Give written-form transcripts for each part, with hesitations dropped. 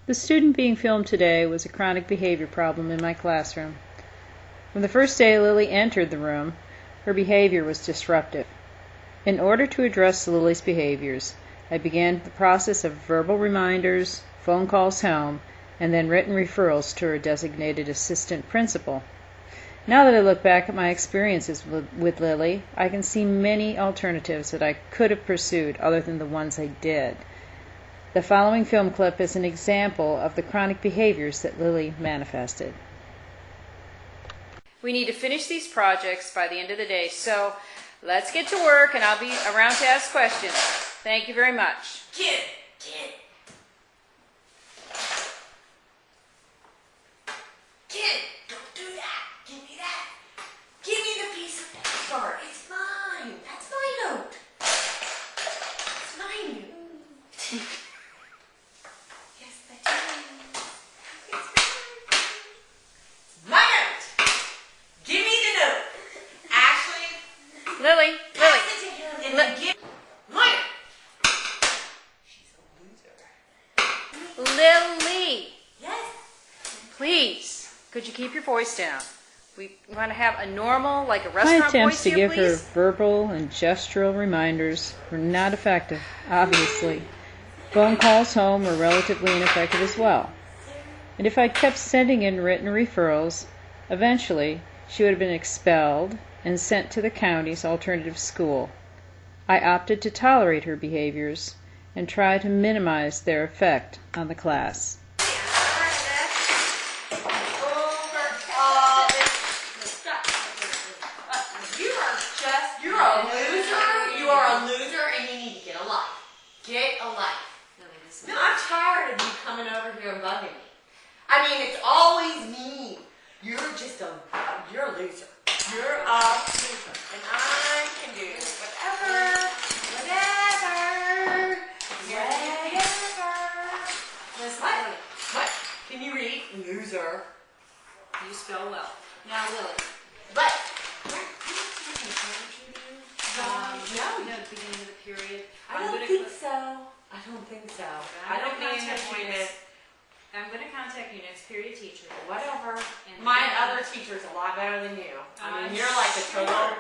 The student being filmed today was a chronic behavior problem in my classroom. From the first day Lily entered the room, her behavior was disruptive. In order to address Lily's behaviors, I began the process of verbal reminders, phone calls home, and then written referrals to her designated assistant principal. Now that I look back at my experiences with Lily, I can see many alternatives that I could have pursued other than the ones I did. The following film clip is an example of the chronic behaviors that Lily manifested. We need to finish these projects by the end of the day, so let's get to work and I'll be around to ask questions. Thank you very much. Kid. Kid, don't do that. Give me that. Give me the piece of paper. It's mine. That's my note. It's my note. Yes, that is. It's my note. Give me the note. Ashley. Lily. Pass it to him and then give my note. She's a loser. Lily, Yes. please, could you keep your voice down? We want to have a normal, like a My restaurant attempts voice to here, give her please. verbal and gestural reminders were not effective, obviously. Phone calls home were relatively ineffective as well. And if I kept sending in written referrals, eventually she would have been expelled and sent to the county's alternative school. I opted to tolerate her behaviors and try to minimize their effect on the class. You're a loser. You are a loser, and you need to get a life. Get a life. No, I'm tired of you coming over here and bugging me. I mean, it's always me. You're a loser. You're a loser, and I can do whatever. What? Can you read? Loser. You spell well. Now, Lily. But. No, at the beginning of the period. I don't think so. I don't think so. I don't mean to point it. I'm going to contact you next period teacher. Whatever. And My then- other teacher's a lot better than you. I mean, I'm you're like a total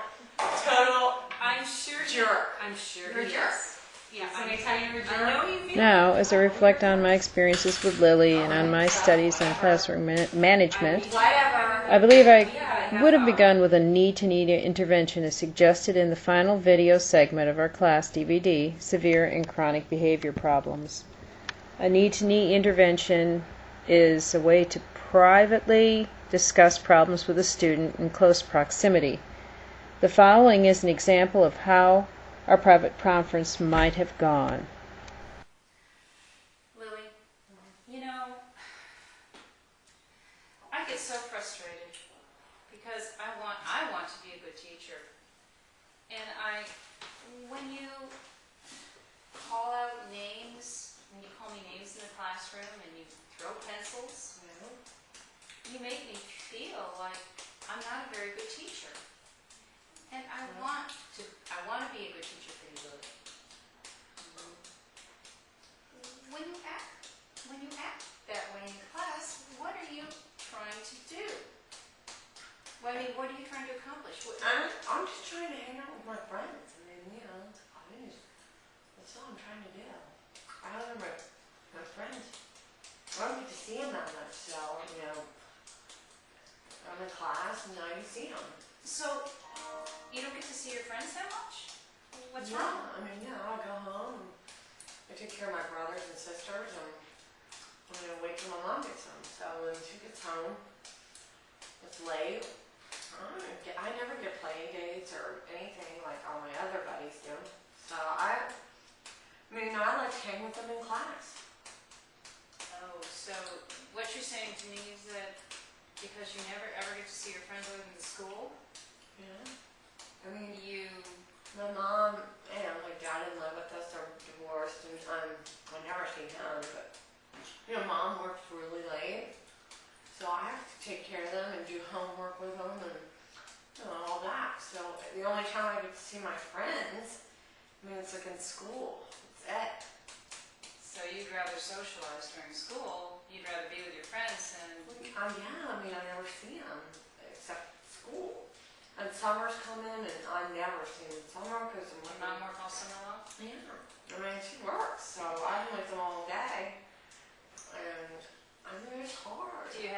I'm sure. jerk. I'm sure. You're a he jerk. is. Yeah, Somebody tell you you're a jerk? I know you feel. Now, as I reflect on my experiences with Lily and on my studies on classroom management, Whatever. I believe I would have begun with a need-to-need intervention as suggested in the final video segment of our class DVD, Severe and Chronic Behavior Problems. A need-to-need intervention is a way to privately discuss problems with a student in close proximity. The following is an example of how our private conference might have gone. Lily, you know, I get so frustrated because I want to be a good teacher. And when you call out names, when you call me names in the classroom and you throw pencils, you make me feel like I'm not a very good teacher. And I want to be a good teacher for you, Lily. When you act that way in class, what are you trying to do? Well, I mean, what are you trying to accomplish? I'm just trying to hang out with my friends. I mean, that's all I'm trying to do. I don't remember my friends. I don't get to see them that much, so, I'm in class and now you see them. So, you don't get to see your friends that much? What's Yeah, wrong? I mean, I'll go home and I take care of my brothers and sisters and I'm going to wait till my mom gets home. So when she gets home, it's late. I never get play dates or anything like all my other buddies do. So I like to hang with them in class. Oh, so what you're saying to me is that because you never ever get to see your friends other than the school, Yeah. I mean, you... my mom and my dad didn't live with us. They're divorced and I never see him, but mom works really late. So I have to take care of them and do homework with them and all that. So the only time I get to see my friends, it's like in school. That's it. So So you'd rather socialize during school, you'd rather be with your friends than... Yeah, I mean, I never see them except school. And summer's coming, and I never see them in summer because I'm Your mom work all summer long? Yeah. I mean, she works, so I'm with them all day. And I mean, it's hard. Do you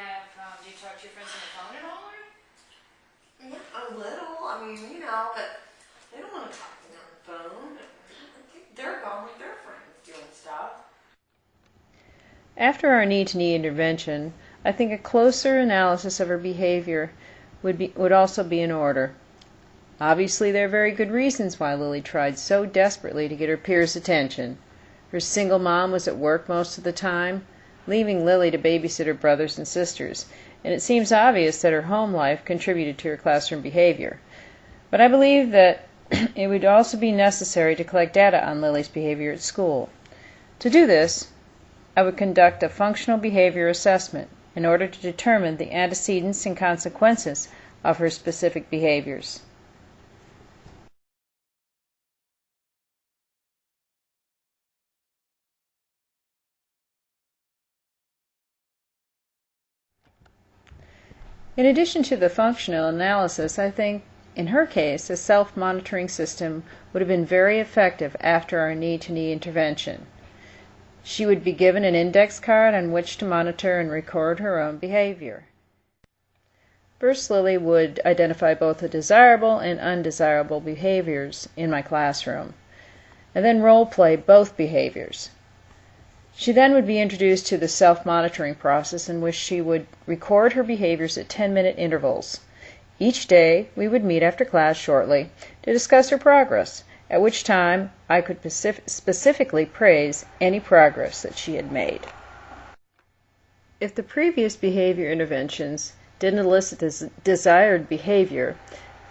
talk to your friends on the phone at all? Or? Yeah, a little. I mean, you know, but they don't want to talk to me on the phone. They're gone with their friends doing stuff. After our knee-to-knee intervention, I think a closer analysis of her behavior would also be in order. Obviously, there are very good reasons why Lily tried so desperately to get her peers' attention. Her single mom was at work most of the time, leaving Lily to babysit her brothers and sisters, and it seems obvious that her home life contributed to her classroom behavior. But I believe that it would also be necessary to collect data on Lily's behavior at school. To do this, I would conduct a functional behavior assessment in order to determine the antecedents and consequences of her specific behaviors. In addition to the functional analysis, I think, in her case, a self-monitoring system would have been very effective after our knee-to-knee intervention. She would be given an index card on which to monitor and record her own behavior. First, Lily would identify both the desirable and undesirable behaviors in my classroom, and then role-play both behaviors. She then would be introduced to the self-monitoring process in which she would record her behaviors at 10-minute intervals. Each day, we would meet after class shortly to discuss her progress, at which time I could specifically praise any progress that she had made. If the previous behavior interventions didn't elicit this desired behavior,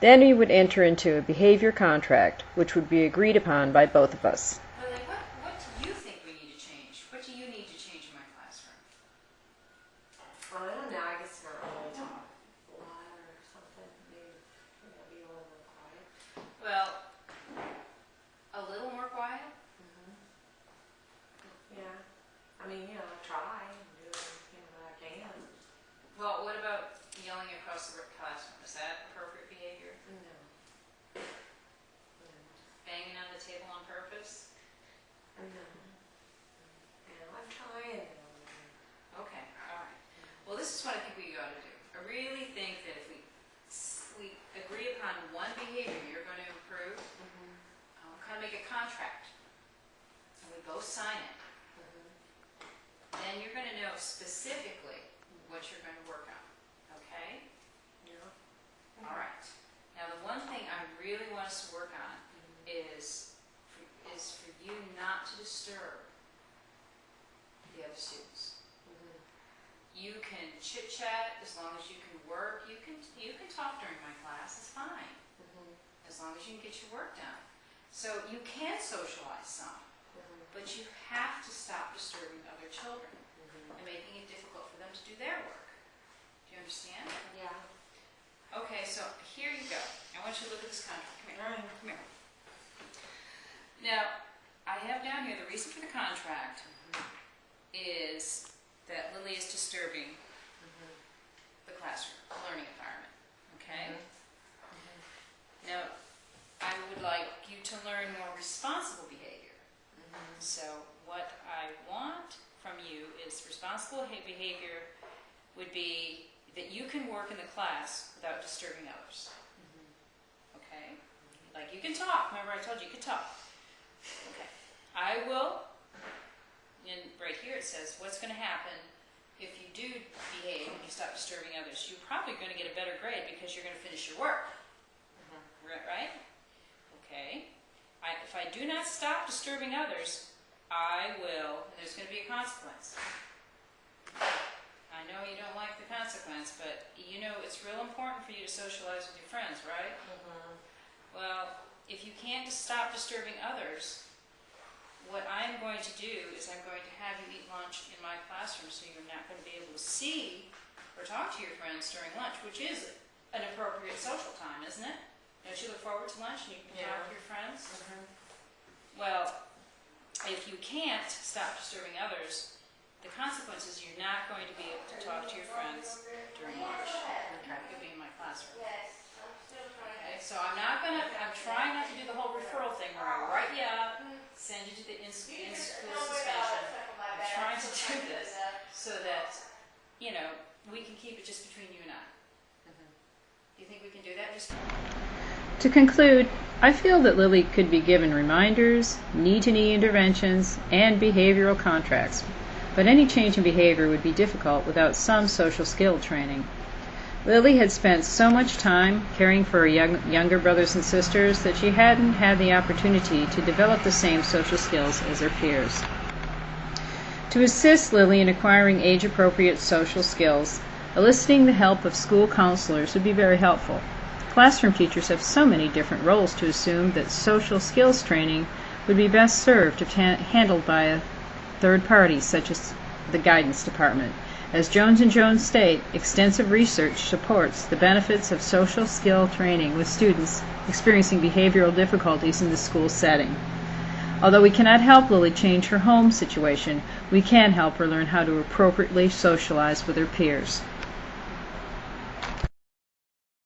then we would enter into a behavior contract, which would be agreed upon by both of us. Lily, what do you think we need to change? What do you need to change in my classroom? I don't know. I guess not really talk a lot or something. Maybe be a little more quiet. Well, a little more quiet? Yeah. I mean, you know, I try and do everything that I can. Well, what about yelling across the classroom? Is that appropriate behavior? No. Banging on the table on purpose? No. No, I'm trying. Okay, all right. Well, this is what I think we ought to do. I really think that if we agree upon one behavior you're going to improve, kind of make a contract, and we both sign it. Then you're going to know specifically what you're going to work on. Okay? Yeah. All right. Now, the one thing I really want us to work on is for you not to disturb the other students. You can chit-chat as long as you can work. You can talk during my class. It's fine. As long as you can get your work done. So you can socialize some, but you have to stop disturbing other children and making it difficult for them to do their work. Do you understand? Yeah. Okay, so here you go. I want you to look at this contract. Come here. Come here. Now, I have down here the reason for the contract is that Lily is disturbing the classroom, the learning environment. Okay? Now, I would like you to learn more responsible behavior. So what I want from you is responsible behavior would be that you can work in the class without disturbing others. Okay? Like you can talk. Remember I told you you could talk. Okay. I will, and right here it says what's going to happen if you do behave and you stop disturbing others. You're probably going to get a better grade because you're going to finish your work. Right? Okay. If I do not stop disturbing others, I will, and there's going to be a consequence. I know you don't like the consequence, but you know it's real important for you to socialize with your friends, right? Well, if you can't stop disturbing others, what I'm going to do is I'm going to have you eat lunch in my classroom so you're not going to be able to see or talk to your friends during lunch, which is an appropriate social time, isn't it? Don't you look forward to lunch and you can talk to your friends? Well, if you can't stop disturbing others, the consequence is you're not going to be able to talk to your friends during lunch. You'll be in my classroom. Okay, so I'm trying not to do the whole referral thing where I write you up, send you to the in-school suspension. I'm trying to do this so that, we can keep it just between you and I. Do you think we can do that? To conclude, I feel that Lily could be given reminders, knee-to-knee interventions, and behavioral contracts, but any change in behavior would be difficult without some social skill training. Lily had spent so much time caring for her younger brothers and sisters that she hadn't had the opportunity to develop the same social skills as her peers. To assist Lily in acquiring age-appropriate social skills, eliciting the help of school counselors would be very helpful. Classroom teachers have so many different roles to assume that social skills training would be best served if handled by a third party, such as the guidance department. As Jones & Jones state, extensive research supports the benefits of social skill training with students experiencing behavioral difficulties in the school setting. Although we cannot help Lily change her home situation, we can help her learn how to appropriately socialize with her peers.